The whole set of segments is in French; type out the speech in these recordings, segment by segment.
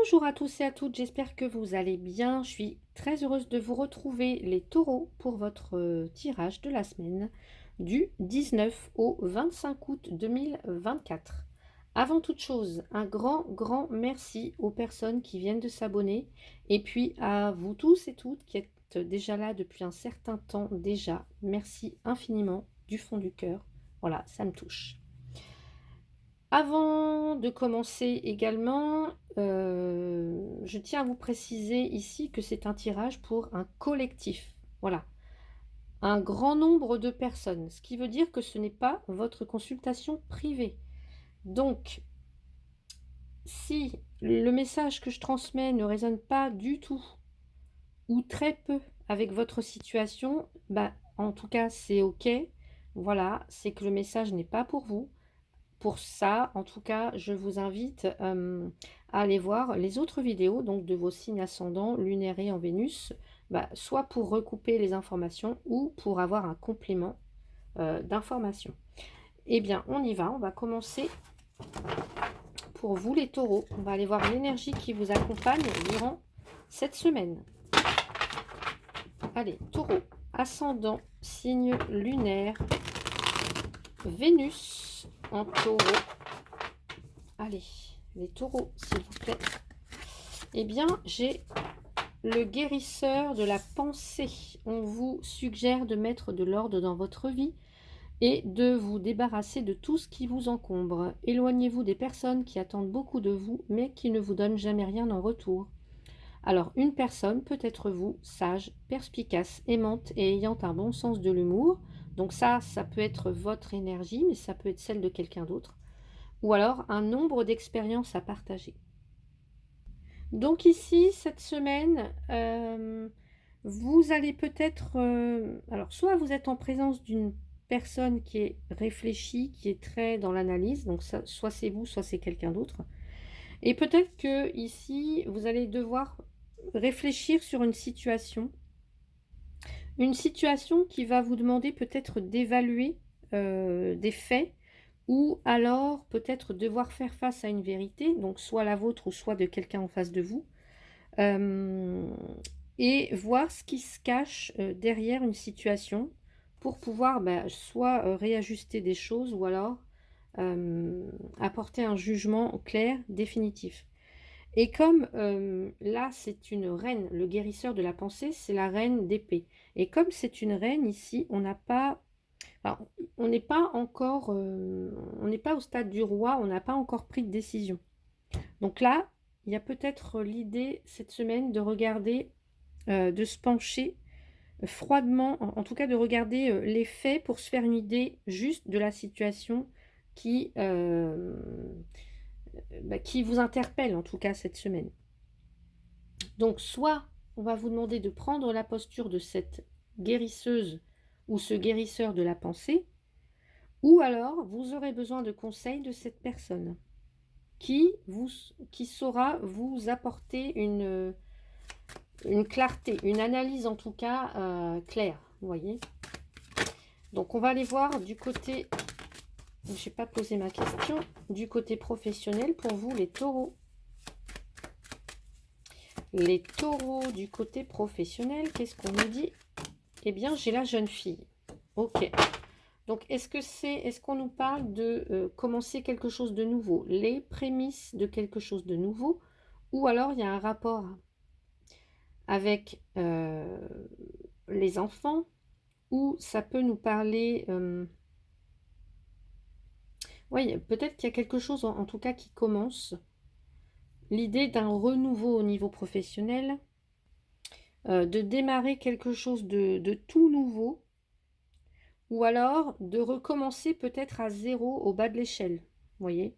Bonjour à tous et à toutes, j'espère que vous allez bien. Je suis très heureuse de vous retrouver les taureaux pour votre tirage de la semaine du 19 au 25 août 2024. Avant toute chose, un grand merci aux personnes qui viennent de s'abonner et puis à vous tous et toutes qui êtes déjà là depuis un certain temps déjà. Merci infiniment du fond du cœur. Voilà, ça me touche. Avant de commencer également, je tiens à vous préciser ici que c'est un tirage pour un collectif. Voilà, un grand nombre de personnes, ce qui veut dire que ce n'est pas votre consultation privée. Donc, si le message que je transmets ne résonne pas du tout ou très peu avec votre situation, bah, en tout cas, c'est OK. Voilà, c'est que le message n'est pas pour vous. Pour ça, en tout cas, je vous invite à aller voir les autres vidéos donc de vos signes ascendants, lunaire et en Vénus, bah, soit pour recouper les informations ou pour avoir un complément d'informations. Eh bien, on y va. On va commencer pour vous les taureaux. On va aller voir l'énergie qui vous accompagne durant cette semaine. Allez, taureau, ascendant, signe lunaire, Vénus en taureau. Allez, les taureaux, s'il vous plaît. Eh bien, j'ai le guérisseur de la pensée. On vous suggère de mettre de l'ordre dans votre vie et de vous débarrasser de tout ce qui vous encombre. Éloignez-vous des personnes qui attendent beaucoup de vous, mais qui ne vous donnent jamais rien en retour. Alors, une personne peut être vous, sage, perspicace, aimante et ayant un bon sens de l'humour. Donc ça peut être votre énergie, mais ça peut être celle de quelqu'un d'autre. Ou alors, un nombre d'expériences à partager. Donc ici, cette semaine, vous allez peut-être... alors, soit vous êtes en présence d'une personne qui est réfléchie, qui est très dans l'analyse, donc ça, soit c'est vous, soit c'est quelqu'un d'autre. Et peut-être que ici, vous allez devoir réfléchir sur une situation qui va vous demander peut-être d'évaluer des faits, ou alors peut-être devoir faire face à une vérité, donc soit la vôtre ou soit de quelqu'un en face de vous. Euh, et voir ce qui se cache derrière une situation pour pouvoir soit réajuster des choses ou alors apporter un jugement clair, définitif. Et comme là c'est une reine, le guérisseur de la pensée, c'est la reine d'épée. Et comme c'est une reine ici, on n'a pas, enfin, on n'est pas encore, on n'est pas au stade du roi, on n'a pas encore pris de décision. Donc là, il y a peut-être l'idée cette semaine de regarder, de se pencher froidement, en tout cas de regarder les faits pour se faire une idée juste de la situation qui, qui vous interpelle en tout cas cette semaine. Donc soit on va vous demander de prendre la posture de cette guérisseuse ou ce guérisseur de la pensée, ou alors vous aurez besoin de conseils de cette personne qui saura vous apporter une clarté, une analyse en tout cas claire, vous voyez. Donc on va aller voir du côté, je n'ai pas posé ma question, du côté professionnel pour vous les taureaux. Les taureaux du côté professionnel, qu'est-ce qu'on nous dit? Eh bien, j'ai la jeune fille. Ok. Donc, est-ce qu'on nous parle de commencer quelque chose de nouveau, les prémices de quelque chose de nouveau, ou alors il y a un rapport avec les enfants, ou ça peut nous parler... oui, peut-être qu'il y a quelque chose en tout cas qui commence. L'idée d'un renouveau au niveau professionnel, de démarrer quelque chose de tout nouveau, ou alors de recommencer peut-être à zéro au bas de l'échelle, vous voyez.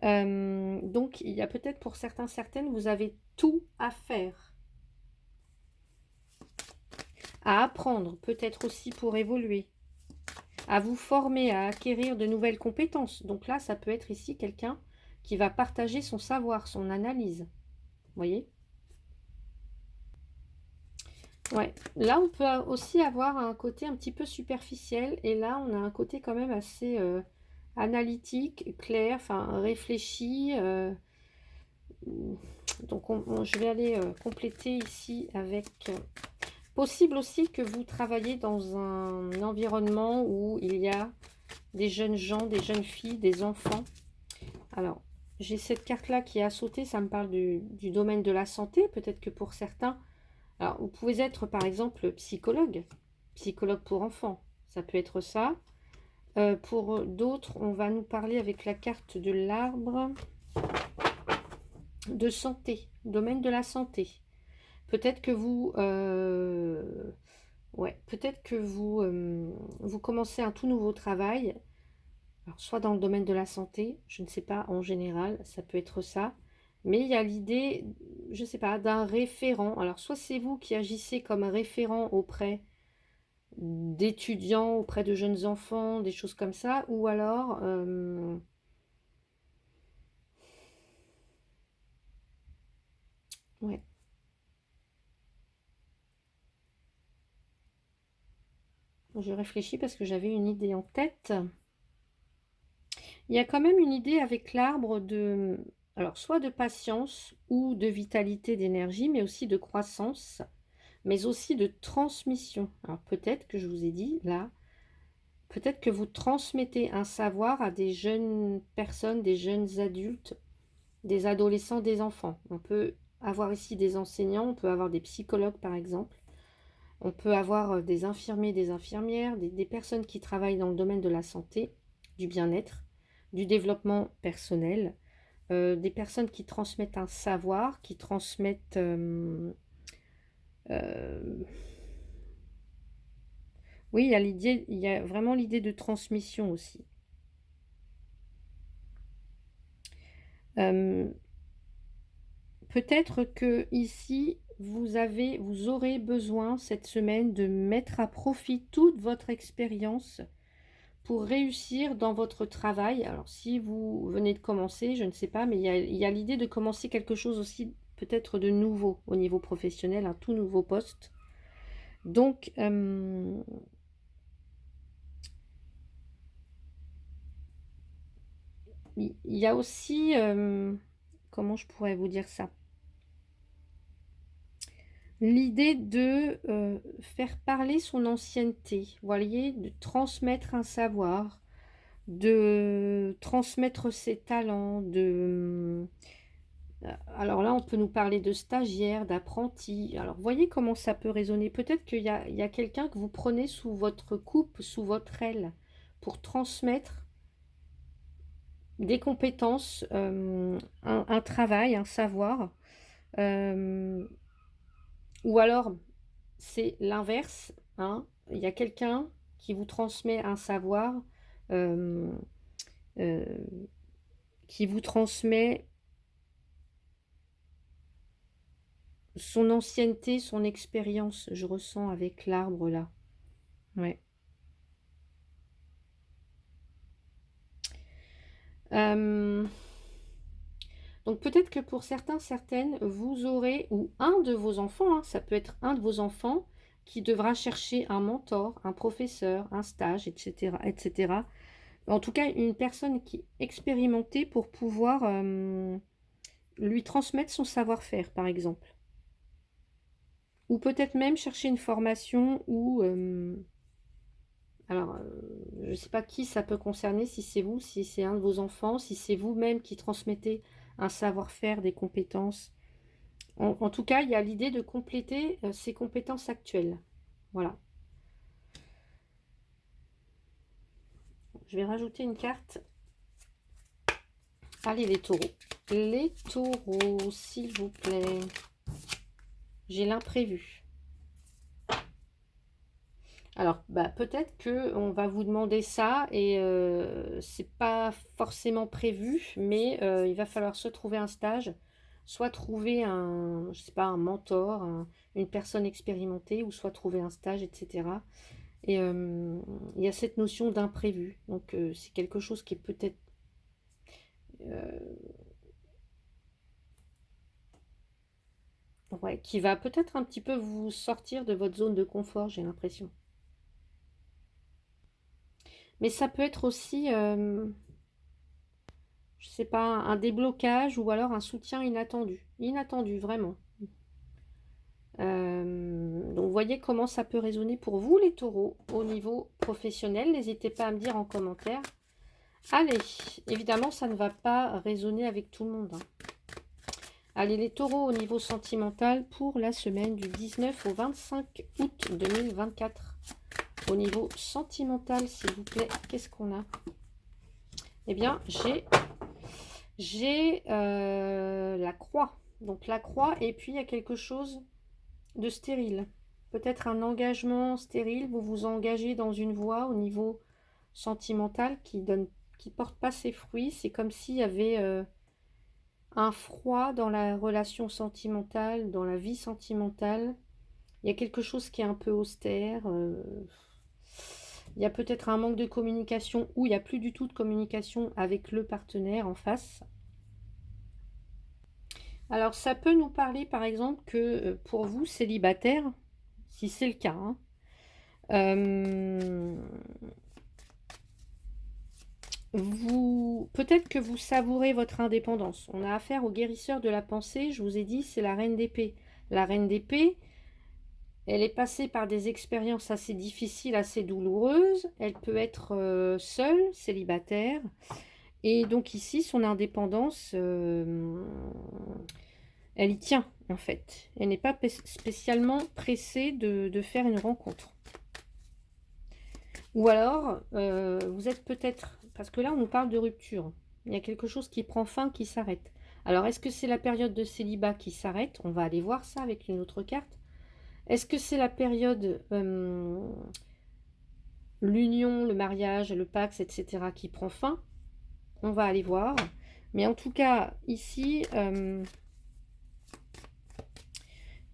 Donc, il y a peut-être pour certains, certaines, vous avez tout à faire, à apprendre, peut-être aussi pour évoluer, à vous former, à acquérir de nouvelles compétences. Donc là, ça peut être ici quelqu'un qui va partager son savoir, son analyse, vous voyez. Ouais, là, on peut aussi avoir un côté un petit peu superficiel, et là, on a un côté quand même assez analytique, clair, enfin réfléchi, donc je vais aller compléter ici avec... possible aussi que vous travaillez dans un environnement où il y a des jeunes gens, des jeunes filles, des enfants. Alors, j'ai cette carte-là qui a sauté, ça me parle du domaine de la santé. Peut-être que pour certains, alors vous pouvez être par exemple psychologue pour enfants, ça peut être ça. Pour d'autres, on va nous parler avec la carte de l'arbre de santé, domaine de la santé. Peut-être que vous, peut-être que vous commencez un tout nouveau travail, alors, soit dans le domaine de la santé, je ne sais pas, en général, ça peut être ça. Mais il y a l'idée, je ne sais pas, d'un référent. Alors, soit c'est vous qui agissez comme un référent auprès d'étudiants, auprès de jeunes enfants, des choses comme ça, ou alors... ouais. Je réfléchis parce que j'avais une idée en tête. Il y a quand même une idée avec l'arbre de... alors, soit de patience ou de vitalité, d'énergie, mais aussi de croissance, mais aussi de transmission. Alors, peut-être que je vous ai dit, là, peut-être que vous transmettez un savoir à des jeunes personnes, des jeunes adultes, des adolescents, des enfants. On peut avoir ici des enseignants, on peut avoir des psychologues, par exemple. On peut avoir des infirmiers, des infirmières, des personnes qui travaillent dans le domaine de la santé, du bien-être, du développement personnel, des personnes qui transmettent un savoir, qui transmettent... oui, il y a vraiment l'idée de transmission aussi. Peut-être que ici, vous aurez besoin cette semaine de mettre à profit toute votre expérience pour réussir dans votre travail. Alors, si vous venez de commencer, je ne sais pas, mais il y a l'idée de commencer quelque chose aussi peut-être de nouveau au niveau professionnel, un tout nouveau poste. Donc, il y a aussi, comment je pourrais vous dire ça? L'idée de faire parler son ancienneté, vous voyez, de transmettre un savoir, de transmettre ses talents, alors là, on peut nous parler de stagiaire, d'apprenti. Alors, voyez comment ça peut résonner. Peut-être qu'il y a quelqu'un que vous prenez sous votre coupe, sous votre aile, pour transmettre des compétences, un travail, un savoir. Euh, ou alors, c'est l'inverse, hein. Il y a quelqu'un qui vous transmet un savoir, euh, euh, qui vous transmet son ancienneté, son expérience, je ressens avec l'arbre là. Ouais. Euh, donc peut-être que pour certains, certaines, vous aurez, ou un de vos enfants, hein, ça peut être un de vos enfants qui devra chercher un mentor, un professeur, un stage, etc., etc. En tout cas, une personne qui est expérimentée pour pouvoir lui transmettre son savoir-faire, par exemple. Ou peut-être même chercher une formation ou... alors, je ne sais pas qui ça peut concerner, si c'est vous, si c'est un de vos enfants, si c'est vous-même qui transmettez un savoir-faire, des compétences. En tout cas, il y a l'idée de compléter ses compétences actuelles. Voilà. Je vais rajouter une carte. Allez, les taureaux. Les taureaux, s'il vous plaît. J'ai l'imprévu. Alors, bah, peut-être que on va vous demander ça et c'est pas forcément prévu, mais il va falloir soit trouver un stage, soit trouver un, je sais pas, un mentor, une personne expérimentée, ou soit trouver un stage, etc. Et il y a cette notion d'imprévu. Donc, c'est quelque chose qui est peut-être euh, ouais, qui va peut-être un petit peu vous sortir de votre zone de confort, j'ai l'impression. Mais ça peut être aussi, je sais pas, un déblocage ou alors un soutien inattendu. Inattendu, vraiment. Donc, voyez comment ça peut résonner pour vous, les taureaux, au niveau professionnel. N'hésitez pas à me dire en commentaire. Allez, évidemment, ça ne va pas résonner avec tout le monde. Allez, les taureaux, au niveau sentimental, pour la semaine du 19 au 25 août 2024. Au niveau sentimental, s'il vous plaît, qu'est-ce qu'on a? Eh bien, j'ai la croix. Donc, la croix, et puis il y a quelque chose de stérile. Peut-être un engagement stérile. Vous vous engagez dans une voie au niveau sentimental qui porte pas ses fruits. C'est comme s'il y avait un froid dans la relation sentimentale, dans la vie sentimentale. Il y a quelque chose qui est un peu austère. Il y a peut-être un manque de communication ou il n'y a plus du tout de communication avec le partenaire en face. Alors, ça peut nous parler, par exemple, que pour vous, célibataire, si c'est le cas, hein, peut-être que vous savourez votre indépendance. On a affaire au guérisseur de la pensée. Je vous ai dit, c'est la reine d'épée. La reine d'épée, elle est passée par des expériences assez difficiles, assez douloureuses. Elle peut être seule, célibataire. Et donc ici, son indépendance, elle y tient, en fait. Elle n'est pas spécialement pressée de faire une rencontre. Ou alors, vous êtes peut-être... Parce que là, on nous parle de rupture. Il y a quelque chose qui prend fin, qui s'arrête. Alors, est-ce que c'est la période de célibat qui s'arrête? On va aller voir ça avec une autre carte. Est-ce que c'est la période... l'union, le mariage, le pax, etc. qui prend fin? On va aller voir. Mais en tout cas, ici...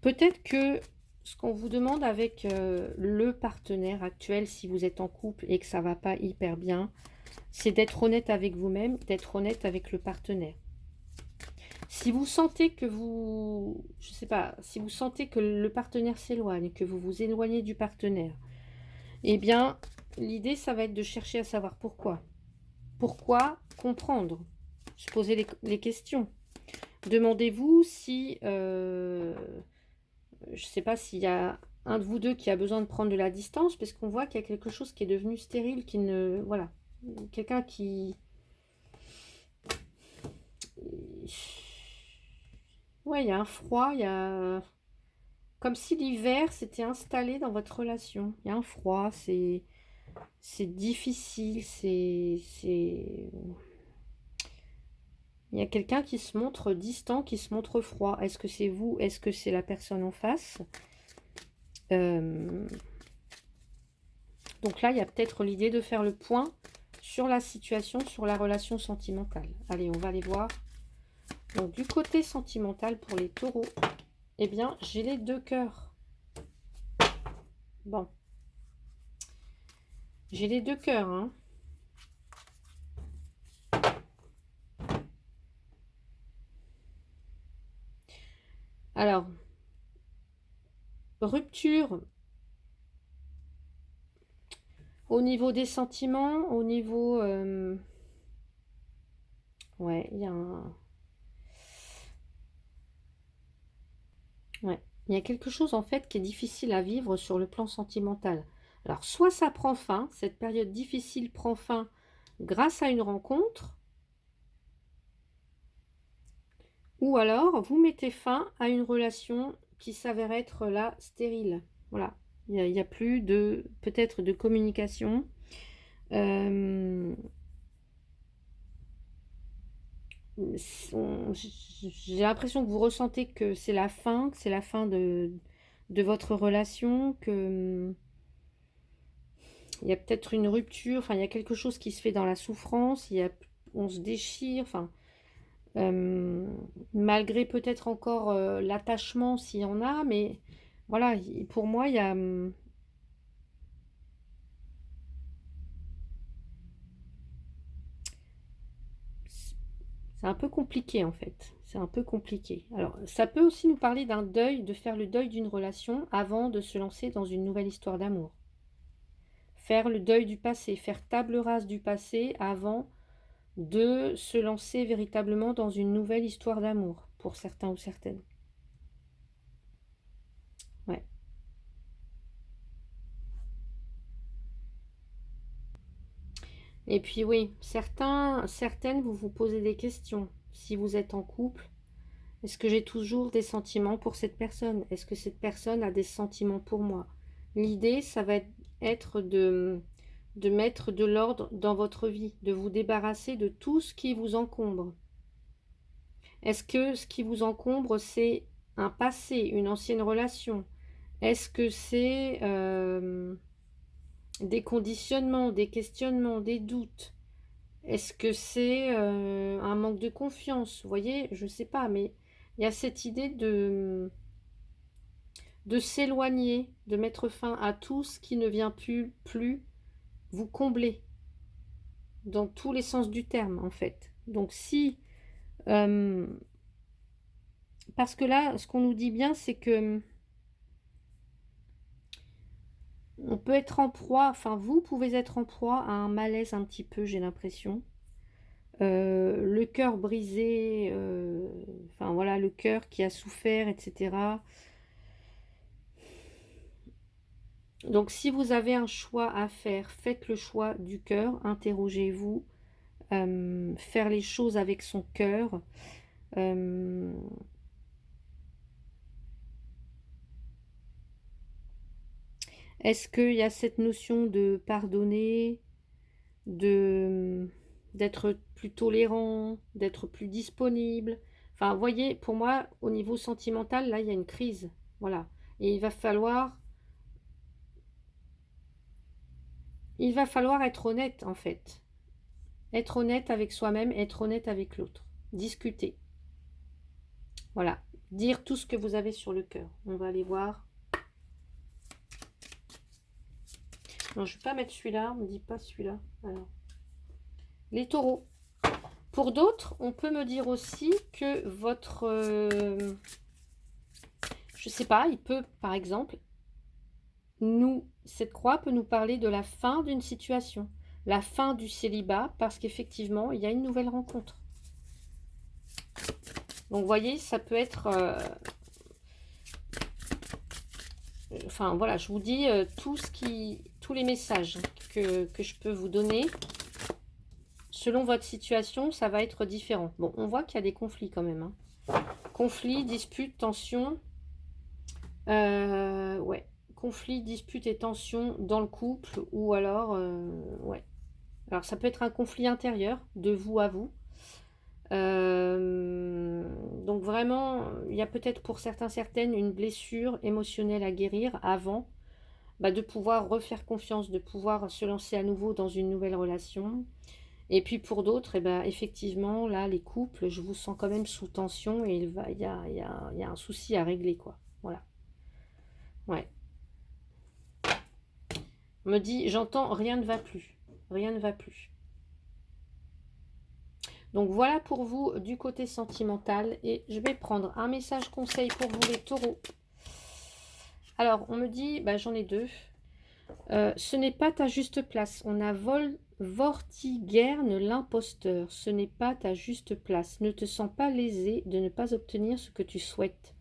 peut-être que ce qu'on vous demande avec le partenaire actuel, si vous êtes en couple et que ça ne va pas hyper bien, c'est d'être honnête avec vous-même, d'être honnête avec le partenaire. Si vous sentez que vous, je sais pas, si vous sentez que le partenaire s'éloigne, que vous vous éloignez du partenaire, eh bien, l'idée, ça va être de chercher à savoir pourquoi. Pourquoi comprendre? Se poser les questions. Demandez-vous si... je ne sais pas s'il y a un de vous deux qui a besoin de prendre de la distance, parce qu'on voit qu'il y a quelque chose qui est devenu stérile, qui ne... Voilà. Quelqu'un qui... Ouais, il y a un froid, il y a... Comme si l'hiver s'était installé dans votre relation. Il y a un froid, c'est difficile, c'est... Il y a quelqu'un qui se montre distant, qui se montre froid. Est-ce que c'est vous? Est-ce que c'est la personne en face? Donc là, il y a peut-être l'idée de faire le point sur la situation, sur la relation sentimentale. Allez, on va aller voir. Donc, du côté sentimental pour les taureaux, eh bien, j'ai les deux cœurs. Bon. J'ai les deux cœurs, hein. Alors, rupture au niveau des sentiments, au niveau... ouais, il y a un... Ouais, il y a quelque chose en fait qui est difficile à vivre sur le plan sentimental. Alors, soit ça prend fin, cette période difficile prend fin grâce à une rencontre, ou alors vous mettez fin à une relation qui s'avère être là stérile. Voilà, il n'y a plus de peut-être de communication. J'ai l'impression que vous ressentez que c'est la fin, de votre relation, que il y a peut-être une rupture, enfin il y a quelque chose qui se fait dans la souffrance, on se déchire, enfin malgré peut-être encore l'attachement s'il y en a, mais voilà, pour moi il y a c'est un peu compliqué en fait. C'est un peu compliqué. Alors, ça peut aussi nous parler d'un deuil, de faire le deuil d'une relation avant de se lancer dans une nouvelle histoire d'amour. Faire le deuil du passé, faire table rase du passé avant de se lancer véritablement dans une nouvelle histoire d'amour, pour certains ou certaines. Ouais. Et puis oui, certaines, vous vous posez des questions. Si vous êtes en couple, est-ce que j'ai toujours des sentiments pour cette personne? Est-ce que cette personne a des sentiments pour moi? L'idée, ça va être de mettre de l'ordre dans votre vie, de vous débarrasser de tout ce qui vous encombre. Est-ce que ce qui vous encombre, c'est un passé, une ancienne relation? Est-ce que c'est des conditionnements, des questionnements, des doutes? Est-ce que c'est un manque de confiance? Vous voyez, je ne sais pas, mais il y a cette idée de s'éloigner, de mettre fin à tout ce qui ne vient plus vous combler, dans tous les sens du terme, en fait. Donc si... parce que là, ce qu'on nous dit bien, c'est que on peut être en proie, enfin vous pouvez être en proie à un malaise un petit peu, j'ai l'impression. Le cœur brisé, enfin voilà, le cœur qui a souffert, etc. Donc si vous avez un choix à faire, faites le choix du cœur, interrogez-vous, faire les choses avec son cœur. Est-ce qu'il y a cette notion de pardonner, d'être plus tolérant, d'être plus disponible? Enfin, vous voyez, pour moi, au niveau sentimental, là, il y a une crise. Voilà. Et il va falloir être honnête, en fait. Être honnête avec soi-même, être honnête avec l'autre. Discuter. Voilà. Dire tout ce que vous avez sur le cœur. On va aller voir. Non, je ne vais pas mettre celui-là. On ne me dit pas celui-là. Alors. Les taureaux. Pour d'autres, on peut me dire aussi que votre... je sais pas, il peut, par exemple, cette croix peut nous parler de la fin d'une situation. La fin du célibat, parce qu'effectivement, il y a une nouvelle rencontre. Donc, vous voyez, ça peut être... enfin, voilà, je vous dis tous les messages que je peux vous donner. Selon votre situation, ça va être différent. Bon, on voit qu'il y a des conflits quand même. Hein. Conflits, disputes, tensions. Ouais. Conflits, disputes et tensions dans le couple. Ou alors, ouais. Alors, ça peut être un conflit intérieur, de vous à vous. Donc vraiment, il y a peut-être pour certaines une blessure émotionnelle à guérir avant de pouvoir refaire confiance, de pouvoir se lancer à nouveau dans une nouvelle relation. Et puis pour d'autres, effectivement, là, les couples, je vous sens quand même sous tension et il y a un souci à régler, quoi. Voilà. Ouais. On me dit, j'entends, rien ne va plus. Rien ne va plus. Donc voilà pour vous du côté sentimental. Et je vais prendre un message conseil pour vous les taureaux. Alors, on me dit, j'en ai deux. Ce n'est pas ta juste place. On a Vortigern l'imposteur. Ce n'est pas ta juste place. Ne te sens pas lésé de ne pas obtenir ce que tu souhaites.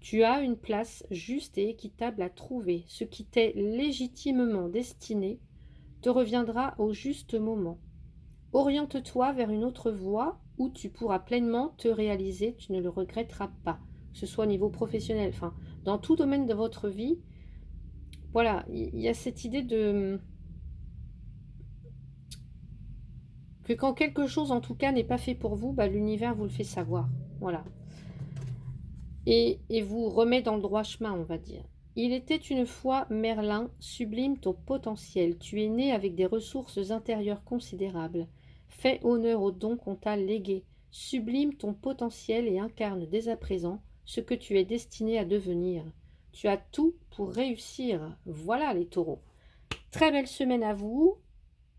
Tu as une place juste et équitable à trouver. Ce qui t'est légitimement destiné te reviendra au juste moment. Oriente-toi vers une autre voie où tu pourras pleinement te réaliser. Tu ne le regretteras pas. Que ce soit au niveau professionnel, enfin, dans tout domaine de votre vie. Voilà, il y a cette idée de... que quand quelque chose, en tout cas, n'est pas fait pour vous, l'univers vous le fait savoir. Voilà. Et vous remet dans le droit chemin, on va dire. Il était une fois Merlin, sublime ton potentiel. Tu es né avec des ressources intérieures considérables. Fais honneur aux dons qu'on t'a légués. Sublime ton potentiel et incarne dès à présent ce que tu es destiné à devenir. Tu as tout pour réussir. Voilà les taureaux. Très belle semaine à vous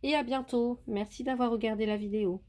et à bientôt. Merci d'avoir regardé la vidéo.